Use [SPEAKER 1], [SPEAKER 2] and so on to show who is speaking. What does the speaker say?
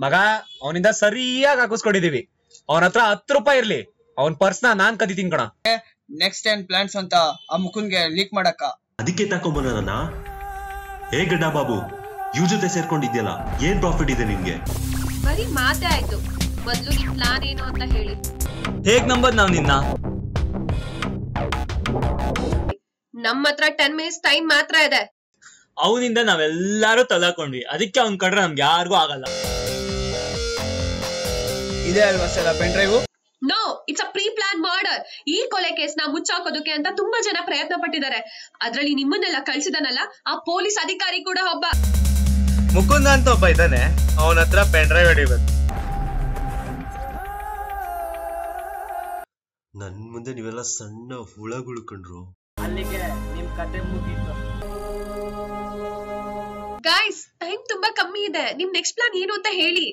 [SPEAKER 1] ಮಗ ಅವನಿಂದ ಸರಿಯಾಗಿ ಹಾಕಿಸ್ಕೊಂಡಿದೀವಿ. ಅವನ ಹತ್ರ 10 ರೂಪಾಯಿ ಇರ್ಲಿ, ಅವನ್ ಪರ್ಸ್ನ ನಾನ್ ಕದಿತೀನಿ ಕಣ.
[SPEAKER 2] ನೆಕ್ಸ್ಟ್ ಏನ್ ಪ್ಲಾನ್ಸ್ ಅಂತ ಆ ಮುಕುಂದ್ಗೆ ಲೀಕ್ ಮಾಡಕ್ಕ
[SPEAKER 3] ಅದಕ್ಕೆ ತಕೊಂಬನ. ಹೇ ಗಡ್ಡ ಬಾಬು, ಇವ್ ಜೊತೆ ಸೇರ್ಕೊಂಡಿದ್ಯಲ್ಲ, ಏನ್ ಪ್ರಾಫಿಟ್ ಇದೆ ನಿನ್ಗೆ?
[SPEAKER 4] ಬರೀ ಮಾತೇ ಆಯ್ತು, ಮೊದ್ಲು ನಿಮ್ ಪ್ಲಾನ್ ಏನು ಅಂತ ಹೇಳಿ.
[SPEAKER 5] ಹೇಗ್ ನಂಬದ್ ನಾವ್ ನಿನ್ನ?
[SPEAKER 4] ನಮ್ಮ ಹತ್ರ 10 minutes ಟೈಮ್ ಮಾತ್ರ ಇದೆ.
[SPEAKER 5] ಅವನಿಂದ ನಾವೆಲ್ಲಾರು ತಲಾಕೊಂಡ್ವಿ, ಅದಕ್ಕೆ ಅವ್ನ್ ಕಡ್ರೆ ನಮ್ಗೆ ಯಾರಿಗೂ ಆಗಲ್ಲ.
[SPEAKER 2] ಇದೆ ಅಲ್ವಾ sir pen drive?
[SPEAKER 4] No, it's a pre plan murder. ಈ ಕೊಲೆ ಕೇಸ್ ನ ಮುಚ್ಚಾಕೋದಕ್ಕೆ ಅಂತ ತುಂಬಾ ಜನ ಪ್ರಯತ್ನ ಪಟ್ಟಿದ್ದಾರೆ. ಅದ್ರಲ್ಲಿ ನಿಮ್ಮನ್ನೆಲ್ಲ ಕಳ್ಸಿದಾನಲ್ಲ ಆ ಪೊಲೀಸ್ ಅಧಿಕಾರಿ ಕೂಡ ಒಬ್ಬ.
[SPEAKER 6] ಮುಕುಂದ ಅಂತ ಒಬ್ಬ ಇದ್ದಾನೆ, ಅವನ ಹತ್ರ ಪೆನ್ ಡ್ರೈವ್ ಹಿಡಿಬೇಕು.
[SPEAKER 3] ನನ್ ಮುಂದೆ ನೀವೆಲ್ಲ ಸಣ್ಣ ಹುಳಗಳು ಕಂಡ್ರು.
[SPEAKER 7] ಅಲ್ಲಿಗೆ ನಿಮ್ ಕತೆ ಮುಗೀತು.
[SPEAKER 4] ಗೈಸ್, ಟೈಮ್ ತುಂಬಾ ಕಮ್ಮಿ ಇದೆ. ನಿಮ್ ನೆಕ್ಸ್ಟ್ ಪ್ಲಾನ್ ಏನು ಅಂತ ಹೇಳಿ.